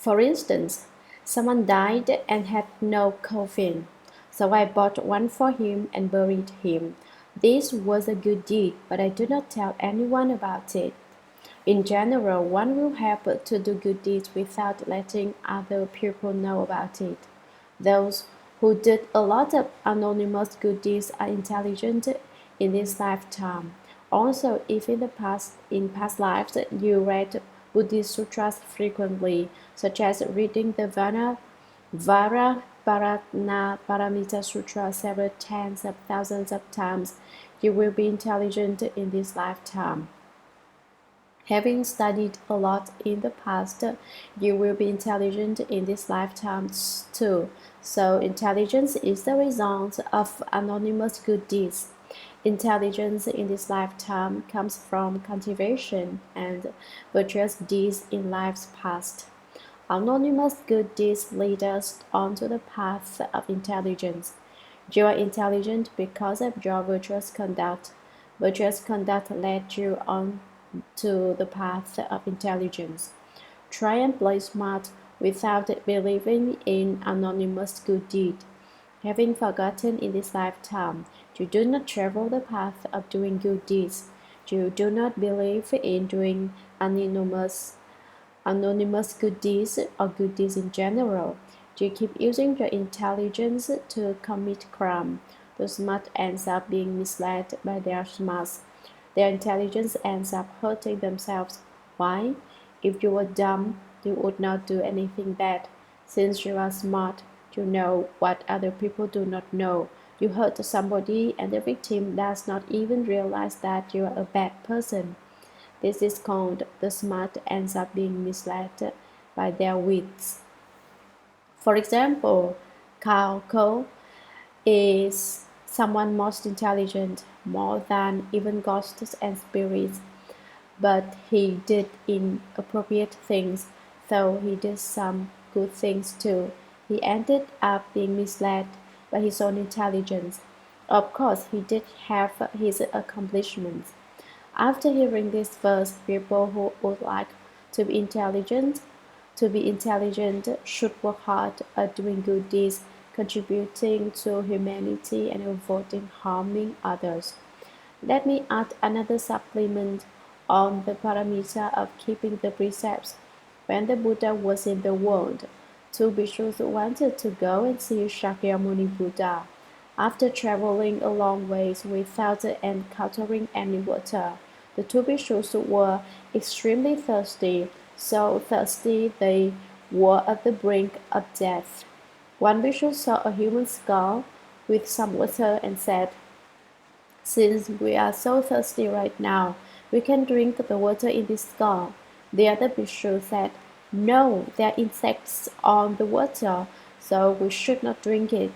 For instance, someone died and had no coffin, so I bought one for him and buried him. This was a good deed, but I do not tell anyone about it. In general, one will help to do good deeds without letting other people know about it. Those who did a lot of anonymous good deeds are intelligent in this lifetime. Also, if in past lives you read Buddhist sutras frequently, such as reading the Paramita Sutra several tens of thousands of times, you will be intelligent in this lifetime. Having studied a lot in the past, you will be intelligent in this lifetime too. So intelligence is the result of anonymous good deeds. Intelligence in this lifetime comes from cultivation and virtuous deeds in lives past. Anonymous good deeds lead us onto the path of intelligence. You are intelligent because of your virtuous conduct. Virtuous conduct led you on to the path of intelligence. Try and play smart without believing in anonymous good deed. Having forgotten in this lifetime, you do not travel the path of doing good deeds. You do not believe in doing anonymous good deeds or good deeds in general. You keep using your intelligence to commit crime. The smart ends up being misled by their smarts. Their intelligence ends up hurting themselves. Why? If you were dumb, you would not do anything bad. Since you are smart, you know what other people do not know. You hurt somebody and the victim does not even realize that you are a bad person. This is called the smart ends up being misled by their wits. For example, Carl Cole is someone most intelligent, more than even ghosts and spirits. But he did inappropriate things, though he did some good things too. He ended up being misled by his own intelligence. Of course, he did have his accomplishments. After hearing this verse, people who would like to be intelligent should work hard at doing good deeds, contributing to humanity and avoiding harming others. Let me add another supplement on the paramita of keeping the precepts. When the Buddha was in the world, two bhikshus wanted to go and see Shakyamuni Buddha. After traveling a long ways without encountering any water, the two bhikshus were extremely thirsty, so thirsty they were at the brink of death. One bhikshu saw a human skull with some water and said, "Since we are so thirsty right now, we can drink the water in this skull." The other bhikshu said, "No, there are insects on the water, so we should not drink it."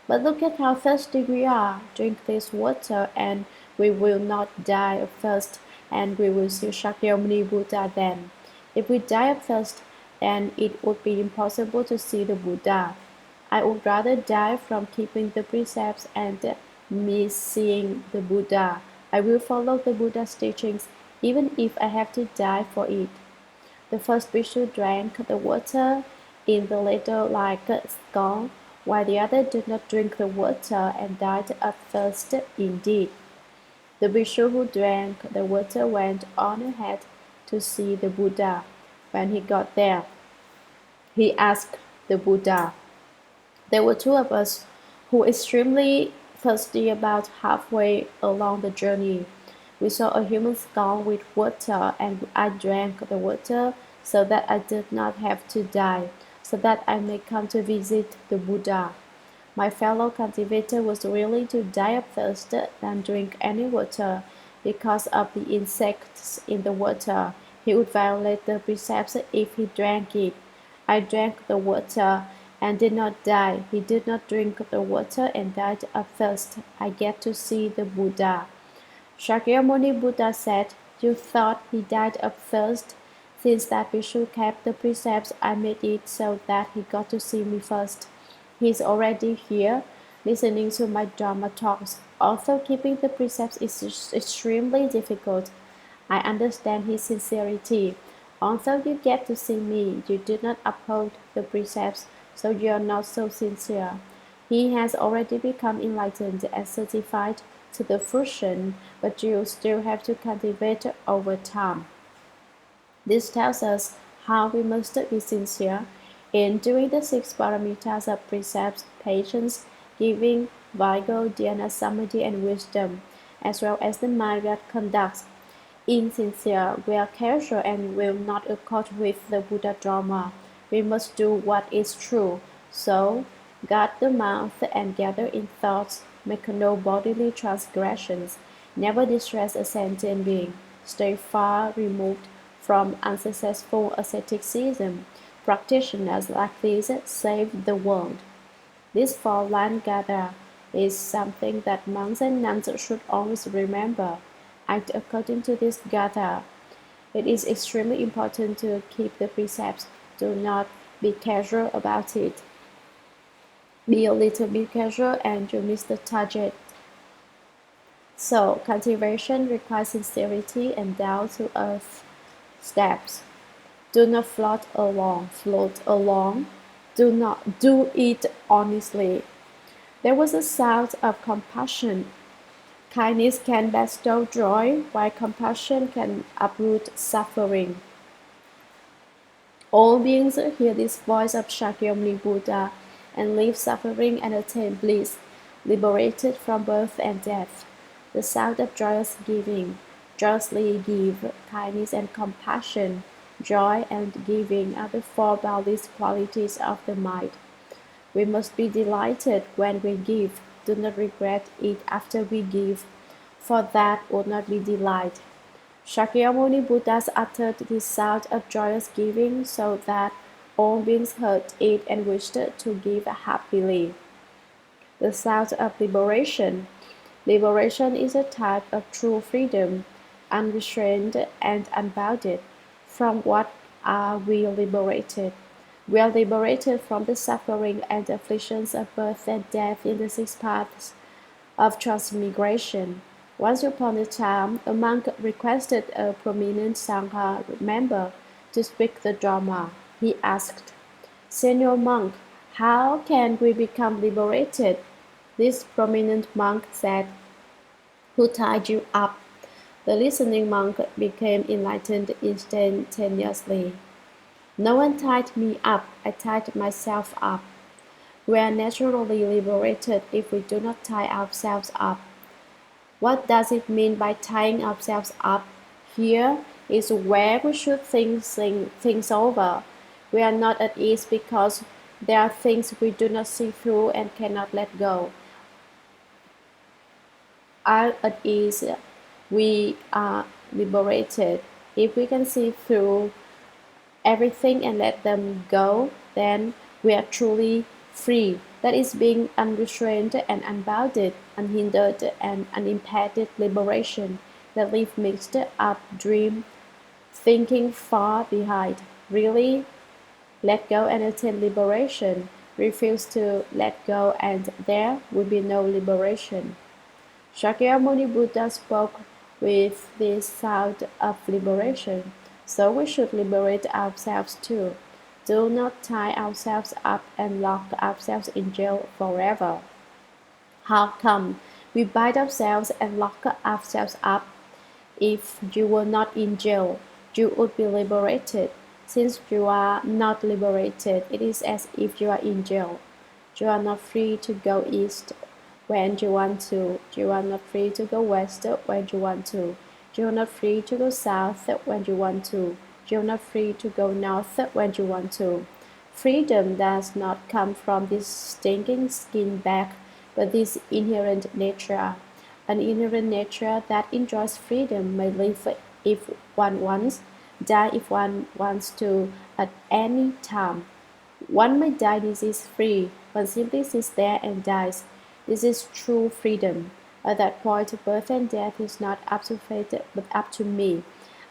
"But look at how thirsty we are. Drink this water and we will not die of thirst, and we will see Shakyamuni Buddha then. If we die of thirst, then it would be impossible to see the Buddha. I would rather die from keeping the precepts and miss seeing the Buddha. I will follow the Buddha's teachings, even if I have to die for it." The first bhikshu drank the water in the ladle-like skull, while the other did not drink the water and died of thirst indeed. The bhikshu who drank the water went on ahead to see the Buddha. When he got there, he asked the Buddha, "There were two of us who were extremely thirsty about halfway along the journey. We saw a human skull with water, and I drank the water so that I did not have to die, so that I may come to visit the Buddha. My fellow cultivator was willing to die of thirst than drink any water because of the insects in the water. He would violate the precepts if he drank it. I drank the water and did not die. He did not drink the water and died of thirst. I get to see the Buddha." Shakyamuni Buddha said, "You thought he died of thirst? Since that bhikshu kept the precepts, I made it so that he got to see me first. He is already here, listening to my Dharma talks. Although keeping the precepts is extremely difficult, I understand his sincerity. Although you get to see me, you do not uphold the precepts, so you are not so sincere. He has already become enlightened and certified to the fruition, but you still have to cultivate over time. This tells us how we must be sincere in doing the six paramitas of precepts, patience, giving, vigor, dhyana, samadhi, and wisdom, as well as the mind that conducts. Insincere, we are casual and will not accord with the Buddha Dharma. We must do what is true. So, guard the mouth and gather in thoughts, make no bodily transgressions, never distress a sentient being, stay far removed from unsuccessful asceticism. Practitioners like these save the world. This four-line gather is something that monks and nuns should always remember. Act according to this gather. It is extremely important to keep the precepts. Do not be casual about it. Be a little bit casual and you miss the target. So, cultivation requires sincerity and down-to-earth steps. Do not float along. Do not do it honestly. There was a sound of compassion. Kindness can bestow joy, while compassion can uproot suffering. All beings hear this voice of Shakyamuni Buddha and leave suffering and attain bliss, liberated from birth and death. The sound of joyous giving. Joyously give. Kindness and compassion, joy and giving are the four boundless qualities of the mind. We must be delighted when we give. Do not regret it after we give, for that would not be delight. Shakyamuni Buddhas uttered this sound of joyous giving so that all beings heard it and wished to give happily. The sound of liberation. Liberation is a type of true freedom, unrestrained and unbounded. From what are we liberated? We are liberated from the suffering and afflictions of birth and death in the six paths of transmigration. Once upon a time, a monk requested a prominent Sangha member to speak the Dharma. He asked, "Senior monk, how can we become liberated?" This prominent monk said, "Who tied you up?" The listening monk became enlightened instantaneously. "No one tied me up, I tied myself up." We are naturally liberated if we do not tie ourselves up. What does it mean by tying ourselves up? Here is where we should think things over. We are not at ease because there are things we do not see through and cannot let go. Are at ease, we are liberated. If we can see through everything and let them go, then we are truly free. That is being unrestrained and unbounded, unhindered and unimpeded liberation that leave mixed up dream thinking far behind. Really let go and attain liberation. Refuse to let go and there will be no liberation. Shakyamuni Buddha spoke with this sound of liberation, so we should liberate ourselves too. Do not tie ourselves up and lock ourselves in jail forever. How come we bind ourselves and lock ourselves up? If you were not in jail, you would be liberated. Since you are not liberated, it is as if you are in jail. You are not free to go east when you want to. You are not free to go west when you want to. You are not free to go south when you want to. You are not free to go north when you want to. Freedom does not come from this stinking skin bag, but this inherent nature. An inherent nature that enjoys freedom may live if one wants, die if one wants to, at any time. One may die disease-free, one simply sits there and dies. This is true freedom. At that point, birth and death is not up to fate, but up to me.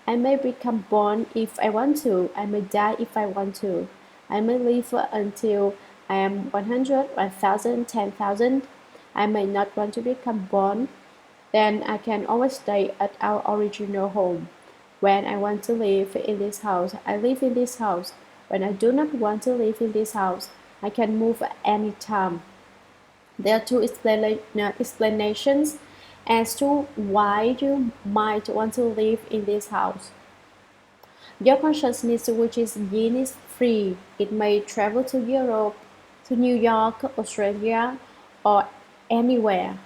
I may become born if I want to. I may die if I want to. I may live until I am 100, 1,000, 10,000. I may not want to become born. Then I can always stay at our original home. When I want to live in this house, I live in this house. When I do not want to live in this house, I can move at any time. There are two explanations as to why you might want to live in this house. Your consciousness, which is yin, is free. It may travel to Europe, to New York, Australia, or anywhere.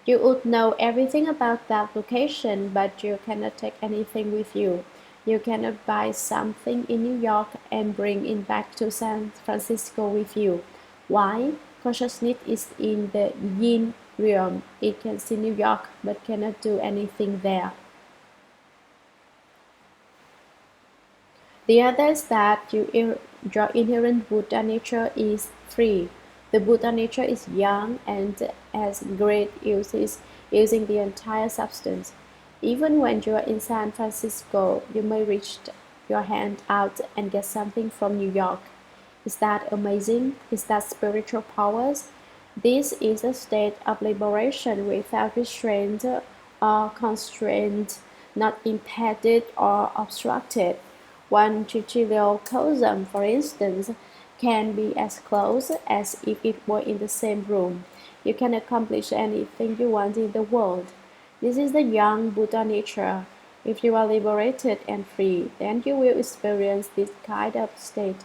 You would know everything about that location, but you cannot take anything with you. You cannot buy something in New York and bring it back to San Francisco with you. Why? Consciousness is in the yin realm. It can see New York but cannot do anything there. The other is that your inherent Buddha nature is free. The Buddha nature is young and has great uses, using the entire substance. Even when you are in San Francisco, you may reach your hand out and get something from New York. Is that amazing? Is that spiritual powers? This is a state of liberation without restraint or constraint, not impeded or obstructed. One chichiliocosm, for instance, can be as close as if it were in the same room. You can accomplish anything you want in the world. This is the young Buddha nature. If you are liberated and free, then you will experience this kind of state.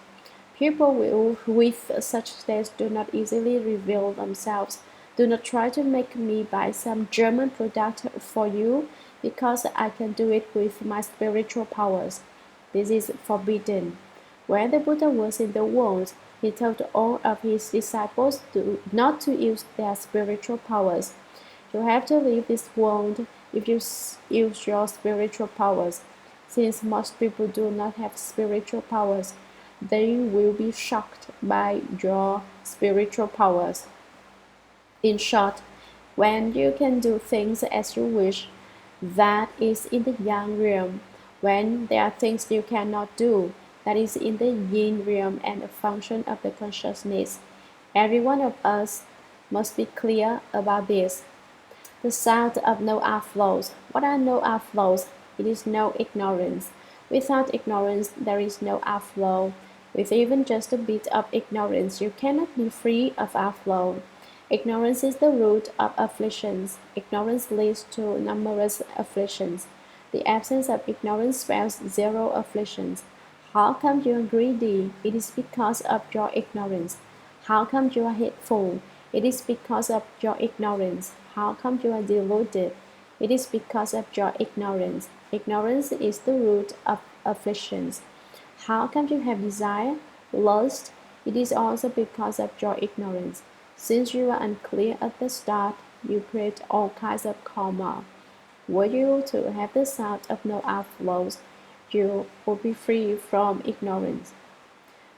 People with such states do not easily reveal themselves. Do not try to make me buy some German product for you because I can do it with my spiritual powers. This is forbidden. When the Buddha was in the world, he told all of his disciples not to use their spiritual powers. You have to leave this world if you use your spiritual powers. Since most people do not have spiritual powers, they will be shocked by your spiritual powers. In short, when you can do things as you wish, that is in the yang realm. When there are things you cannot do, that is in the yin realm and a function of the consciousness. Every one of us must be clear about this. The sound of no outflows. What are no outflows? It is no ignorance. Without ignorance, there is no outflow. With even just a bit of ignorance, you cannot be free of outflow. Ignorance is the root of afflictions. Ignorance leads to numerous afflictions. The absence of ignorance spells zero afflictions. How come you are greedy? It is because of your ignorance. How come you are hateful? It is because of your ignorance. How come you are deluded? It is because of your ignorance. Ignorance is the root of afflictions. How come you have desire, lust? It is also because of your ignorance. Since you are unclear at the start, you create all kinds of karma. Were you to have the sound of no outflows, you would be free from ignorance.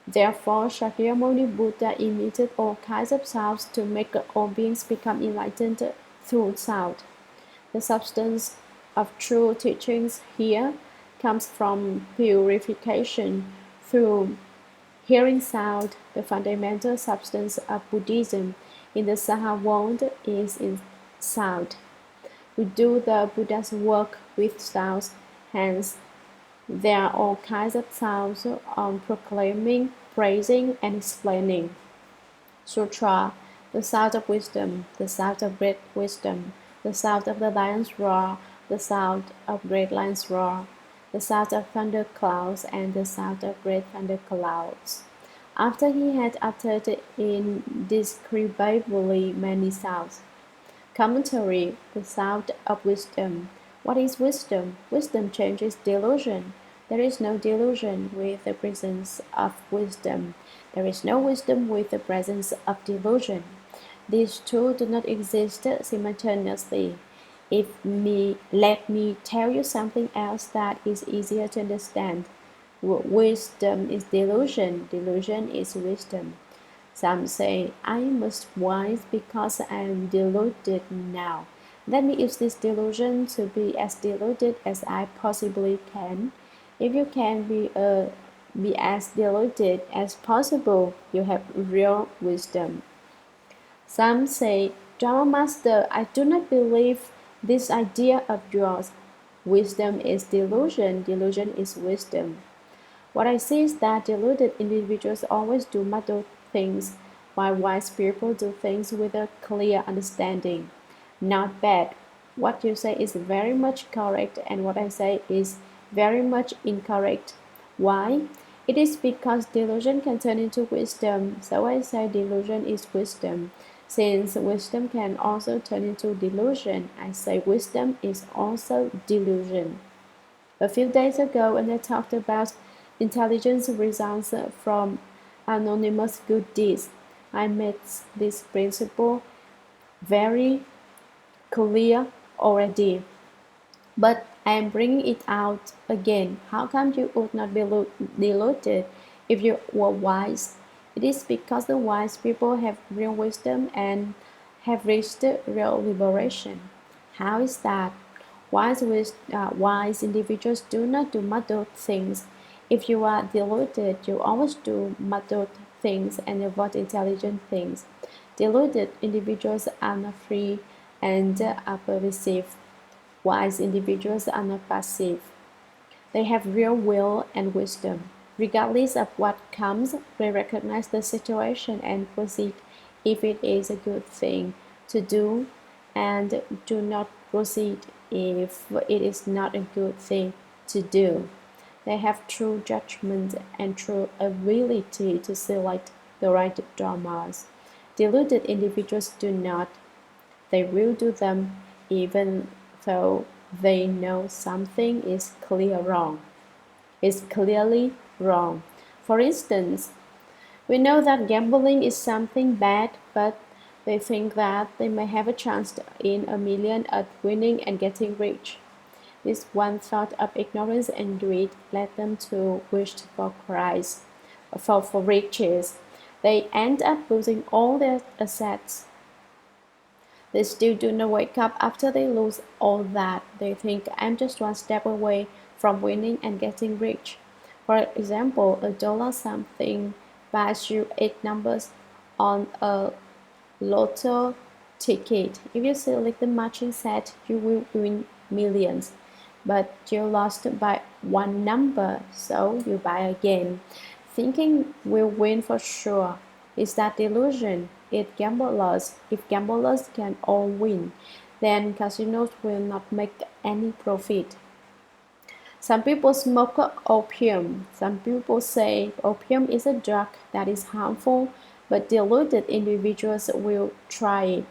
Therefore, Shakyamuni Buddha emitted all kinds of sounds to make all beings become enlightened through sound. The substance of true teachings here comes from purification through hearing sound. The fundamental substance of Buddhism in the Saha world is in sound. We do the Buddha's work with sounds, hence there are all kinds of sounds on proclaiming, praising, and explaining. Sutra, the sound of wisdom, the sound of great wisdom, the sound of the lion's roar, the sound of great lion's roar, the sound of thunder clouds, and the sound of great thunder clouds. After he had uttered indescribably many sounds. Commentary, the sound of wisdom. What is wisdom? Wisdom changes delusion. There is no delusion with the presence of wisdom. There is no wisdom with the presence of delusion. These two do not exist simultaneously. Let me tell you something else that is easier to understand. Wisdom is delusion. Delusion is wisdom. Some say, I must wise because I am deluded now. Let me use this delusion to be as deluded as I possibly can. If you can be as deluded as possible, you have real wisdom. Some say, Dharma Master, I do not believe this idea of yours. Wisdom is delusion. Delusion is wisdom. What I see is that deluded individuals always do muddled things, while wise people do things with a clear understanding. Not bad. What you say is very much correct, and what I say is very much incorrect. Why? It is because delusion can turn into wisdom, so I say delusion is wisdom. Since wisdom can also turn into delusion, I say wisdom is also delusion. A few days ago, when I talked about intelligence results from anonymous good deeds, I made this principle very clear already. But I am bringing it out again. How come you would not be deluded if you were wise? It is because the wise people have real wisdom and have reached real liberation. How is that? Wise individuals do not do muddled things. If you are deluded, you always do muddled things and avoid intelligent things. Deluded individuals are not free and are pervasive. Wise individuals are not passive. They have real will and wisdom. Regardless of what comes, they recognize the situation and proceed if it is a good thing to do, and do not proceed if it is not a good thing to do. They have true judgment and true ability to select the right dharmas. Deluded individuals do not. They will do them even though they know something is clearly wrong. For instance, we know that gambling is something bad, but they think that they may have a chance in a million at winning and getting rich. This one thought of ignorance and greed led them to wish for Christ, for riches. They end up losing all their assets. They still do not wake up after they lose all that. They think, I'm just one step away from winning and getting rich. For example, a dollar something buys you 8 numbers on a lotto ticket. If you select the matching set, you will win millions. But you lost by one number, so you buy again, thinking will win for sure. Is that delusion? If gamblers can all win, then casinos will not make any profit. Some people smoke opium. Some people say opium is a drug that is harmful, but deluded individuals will try it.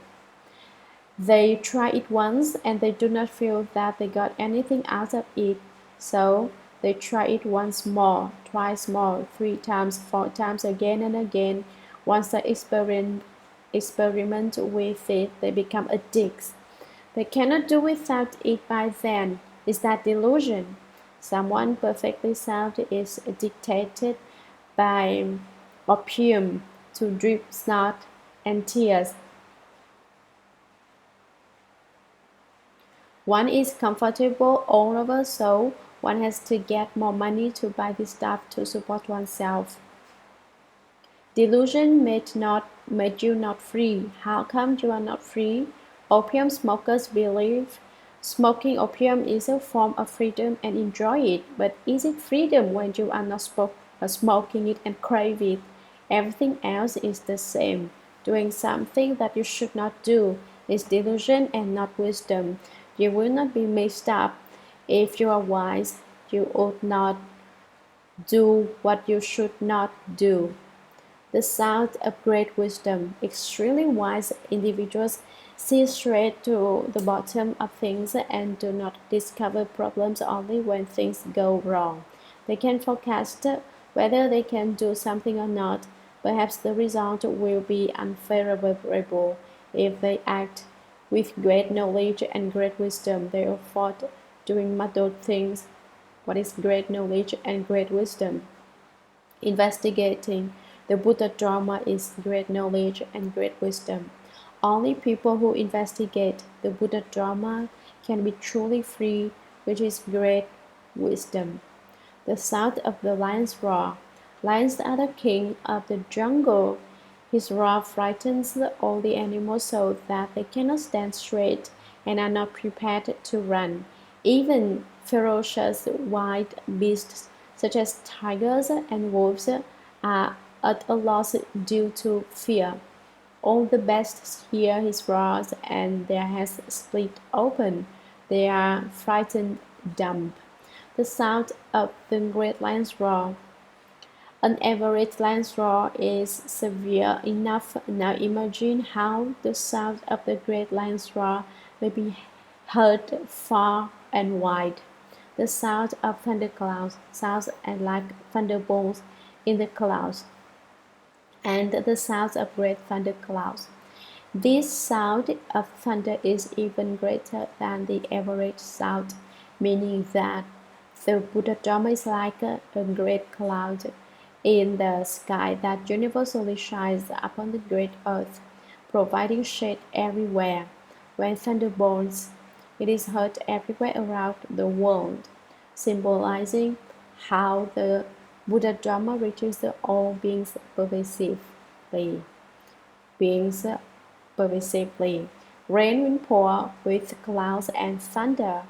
They try it once and they do not feel that they got anything out of it, so they try it once more, twice more, 3 times, 4 times, again and again. Once they experiment with it, they become addicts. They cannot do without it by then. Is that delusion? Someone perfectly sound is dictated by opium to drip snot and tears. One is comfortable all over, so one has to get more money to buy this stuff to support oneself. Delusion made you not free. How come you are not free? Opium smokers believe smoking opium is a form of freedom and enjoy it. But is it freedom when you are not smoking it and crave it? Everything else is the same. Doing something that you should not do is delusion and not wisdom. You will not be messed up. If you are wise, you ought not do what you should not do. The sound of great wisdom. Extremely wise individuals see straight to the bottom of things and do not discover problems only when things go wrong. They can forecast whether they can do something or not. Perhaps the result will be unfavorable. If they act with great knowledge and great wisdom, they avoid doing muddled things. What is great knowledge and great wisdom? Investigating the Buddha Dharma is great knowledge and great wisdom. Only people who investigate the Buddha Dharma can be truly free, which is great wisdom. The sound of the lion's roar. Lions are the king of the jungle. His roar frightens all the animals so that they cannot stand straight and are not prepared to run. Even ferocious wild beasts such as tigers and wolves are at a loss due to fear. All the beasts hear his roars and their heads split open. They are frightened dumb. The sound of the great lion's roar. An average lion's roar is severe enough. Now imagine how the sound of the great lion's roar may be heard far and wide. The sound of thunderclouds sounds like thunderbolts in the clouds, and the sound of great thunderclouds. This sound of thunder is even greater than the average sound, meaning that the Buddha Dharma is like a great cloud in the sky that universally shines upon the great earth, providing shade everywhere. When thunder bolts, it is heard everywhere around the world, symbolizing how the Buddha Dharma reaches all beings pervasively. Beings pervasively. Rain will pour with clouds and thunder.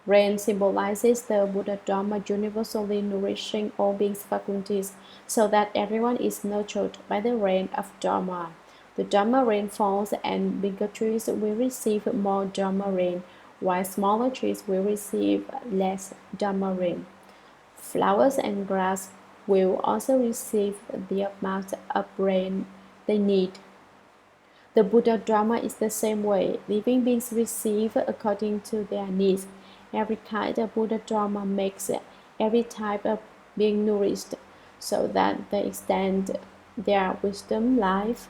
Rain symbolizes the Buddha Dharma universally nourishing all beings' faculties, so that everyone is nurtured by the rain of Dharma. The Dharma rain falls, and bigger trees will receive more Dharma rain, while smaller trees will receive less Dharma rain. Flowers and grass will also receive the amount of rain they need. The Buddha Dharma is the same way. Living beings receive according to their needs. Every kind of Buddha Dharma makes every type of being nourished, so that they extend their wisdom life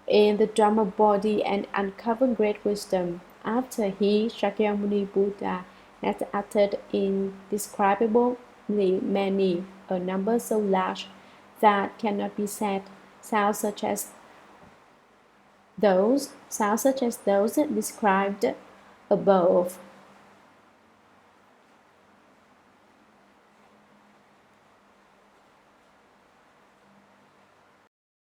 in the Dharma body and uncover great wisdom. After he, Shakyamuni Buddha, has uttered indescribably many, a number so large that cannot be said, sounds such as those described above.